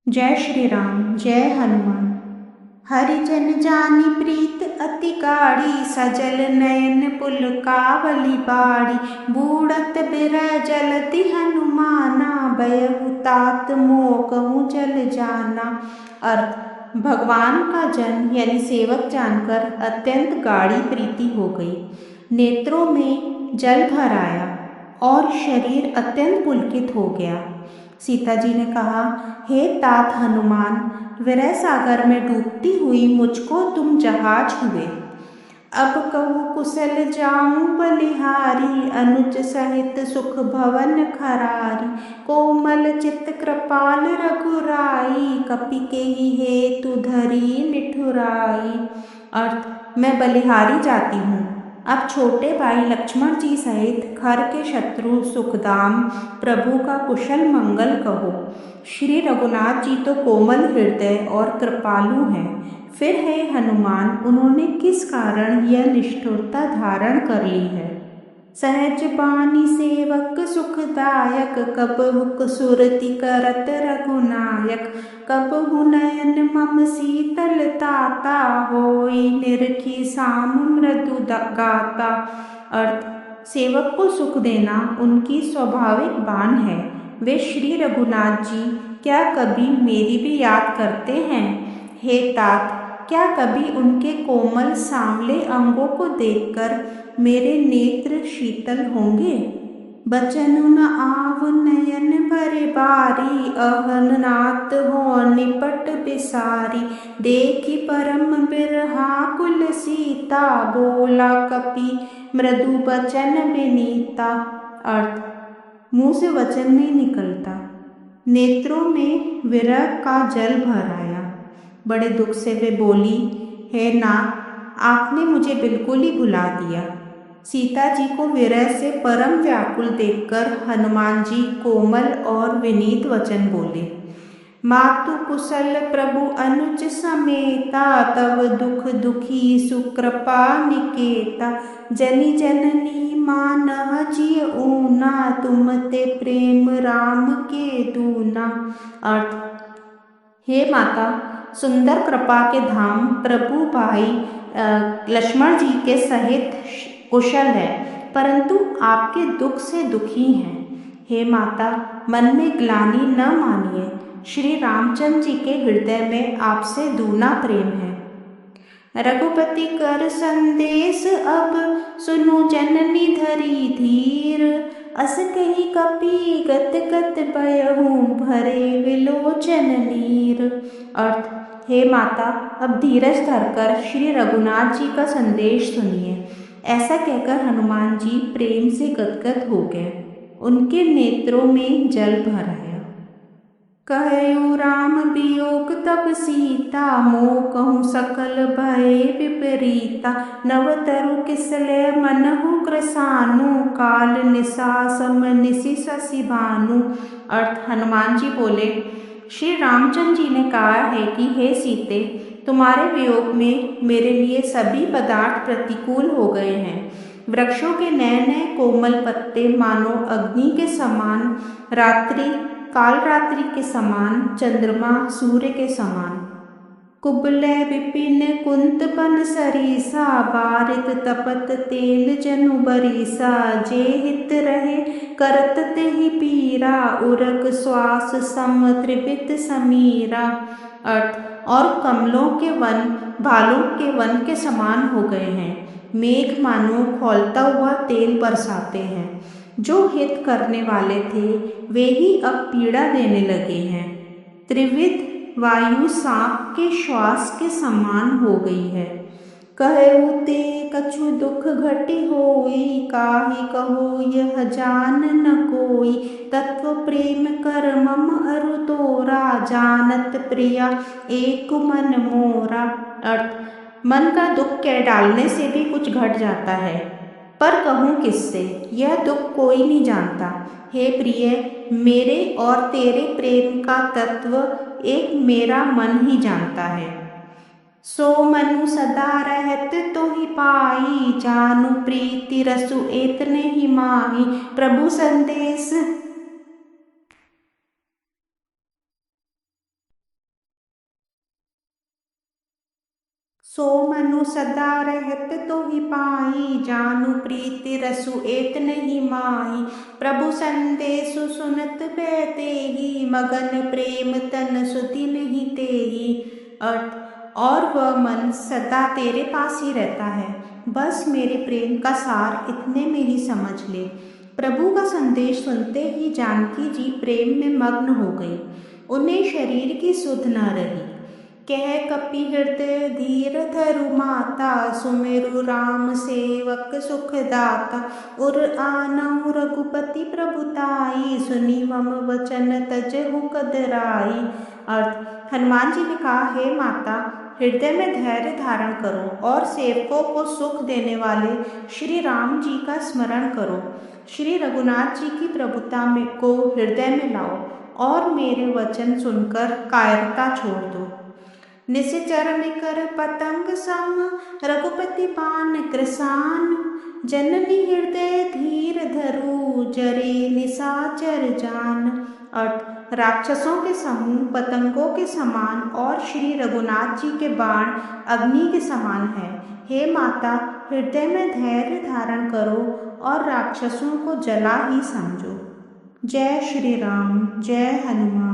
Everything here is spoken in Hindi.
जय श्री राम जय हनुमान। हरिजन जानी प्रीत अति गाढ़ी, सजल नयन पुलकावली बाड़ी। बूढ़त बिरह जलति हनुमाना, भयहु तात मोकहु जल जाना। अर्थ, भगवान का जन्म यानी सेवक जानकर अत्यंत गाढ़ी प्रीति हो गई। नेत्रों में जल भर आया और शरीर अत्यंत पुलकित हो गया। सीता जी ने कहा, हे तात हनुमान, विरह सागर में डूबती हुई मुझको तुम जहाज हुए। अब कहूँ कुशल जाऊं बलिहारी, अनुज सहित सुख भवन खरारी। कोमल चित कृपाल रघुराई, कपि केहि हेतु धरी निठुराई। अर्थ, मैं बलिहारी जाती हूँ। अब छोटे भाई लक्ष्मण जी सहित खर के शत्रु सुखदाम प्रभु का कुशल मंगल कहो। श्री रघुनाथ जी तो कोमल हृदय और कृपालु हैं, फिर हे हनुमान, उन्होंने किस कारण यह निष्ठुरता धारण कर ली है। सहज बानी सेवक सुखदायक, कबहुक सुरति करत रघुनायक। कबहु नयन मम शीतल ताता, होई निरखी साम मृदु गाता। अर्थ, सेवक को सुख देना उनकी स्वाभाविक बान है। वे श्री रघुनाथ जी क्या कभी मेरी भी याद करते हैं। हे तात, क्या कभी उनके कोमल सांवले अंगों को देखकर मेरे नेत्र शीतल होंगे। बचन न आव नयन भरे बारी, अहन नात हो निपट बिसारी। देखी परम बिरहा कुल सीता, बोला कपि मृदु बचन विनीता। अर्थ, मुंह से वचन नहीं निकलता, नेत्रों में विरह का जल भर आया। बड़े दुख से वे बोली, हे नाथ, आपने मुझे बिल्कुल ही भुला दिया। सीता जी को विरह से परम व्याकुल देखकर हनुमान जी कोमल और विनीत वचन बोले। मातु कुशल प्रभु अनुज समेता, तब दुख दुखी सुकृपा निकेता। जनि जननी मानह जिय ऊना, तुम ते प्रेम राम के दूना। अर्थ, हे माता, सुंदर कृपा के धाम प्रभु भाई लक्ष्मण जी के सहित कुशल है, परंतु आपके दुख से दुखी हैं। हे माता, मन में ग्लानि न मानिए, श्री रामचंद्र जी के हृदय में आपसे दूना प्रेम है। रघुपति कर संदेश अब, सुनो जननी धरी धीर। अस कही कपि गत गत भयहु, भरे विलोचन नीर। अर्थ, हे माता, अब धीरज धरकर श्री रघुनाथ जी का संदेश सुनिए। ऐसा कहकर हनुमान जी प्रेम से गदगद हो गए, उनके नेत्रों में जल भर आया। कहु राम वियोग तब सीता, मोह कहूँ सकल भय विपरीता। नव तरु किसले मनहु कृसानु, काल निशा सम निशि शशि भानु। अर्थ, हनुमान जी बोले, श्री रामचंद्र जी ने कहा है कि हे सीते, तुम्हारे वियोग में मेरे लिए सभी पदार्थ प्रतिकूल हो गए हैं। वृक्षों के नए नए कोमल पत्ते मानो अग्नि के समान, रात्रि काल रात्रि के समान, चंद्रमा सूर्य के समान। कुबले विपिन कुंत बन सरीसा, बारित तपत तेल जनु बरीसा। जे हित रहे करत तेहि पीरा, उरक श्वास सम त्रिवित समीरा। अर्थ, और कमलों के वन भालों के वन के समान हो गए हैं। मेघ मानो खौलता हुआ तेल बरसाते हैं। जो हित करने वाले थे वे ही अब पीड़ा देने लगे हैं। त्रिविध वायु सांप के श्वास के समान हो गई है। कहु ते कछु दुख घटी होई, काहि कहो यह जान न कोई। तत्व प्रेम कर मम अरु तोरा, जानत प्रिया एक मन मोरा। अर्थ, मन का दुख कह डालने से भी कुछ घट जाता है, पर कहूँ किससे, यह दुख कोई नहीं जानता। हे प्रिय, मेरे और तेरे प्रेम का तत्व एक मेरा मन ही जानता है। सो मनु सदा रहत तोहि पाई, जानु प्रीति रसु एतने ही माही। प्रभु संदेश सो मनु सदा रहत तो ही पाई, जानु प्रीति रसु एत नहीं माही। प्रभु संदेशु सुनत बैते ही, मगन प्रेम तन सुधि नहीं तेही। अर्थ, और वह मन सदा तेरे पास ही रहता है, बस मेरे प्रेम का सार इतने में ही समझ ले। प्रभु का संदेश सुनते ही जानकी जी प्रेम में मग्न हो गई। उन्हें शरीर की सुध न रही। कह कपि हृदय धीर धरु माता, सुमेरु राम सेवक सुख दाता। उर आनऊ रघुपति प्रभुताई, सुनी मम वचन तजहु कदराई। अर्थ, हनुमान जी ने कहा, हे माता, हृदय में धैर्य धारण करो और सेवकों को सुख देने वाले श्री राम जी का स्मरण करो। श्री रघुनाथ जी की प्रभुता में को हृदय में लाओ और मेरे वचन सुनकर कायरता छोड़ दो। निश्चर निकर पतंग सम, रघुपति बाण कृसान। जननी हृदय धीर धरु, जरे निशाचर जान। अर्थ, राक्षसों के समूह पतंगों के समान और श्री रघुनाथ जी के बाण अग्नि के समान है। हे माता, हृदय में धैर्य धारण करो और राक्षसों को जला ही समझो। जय श्री राम, जय हनुमान।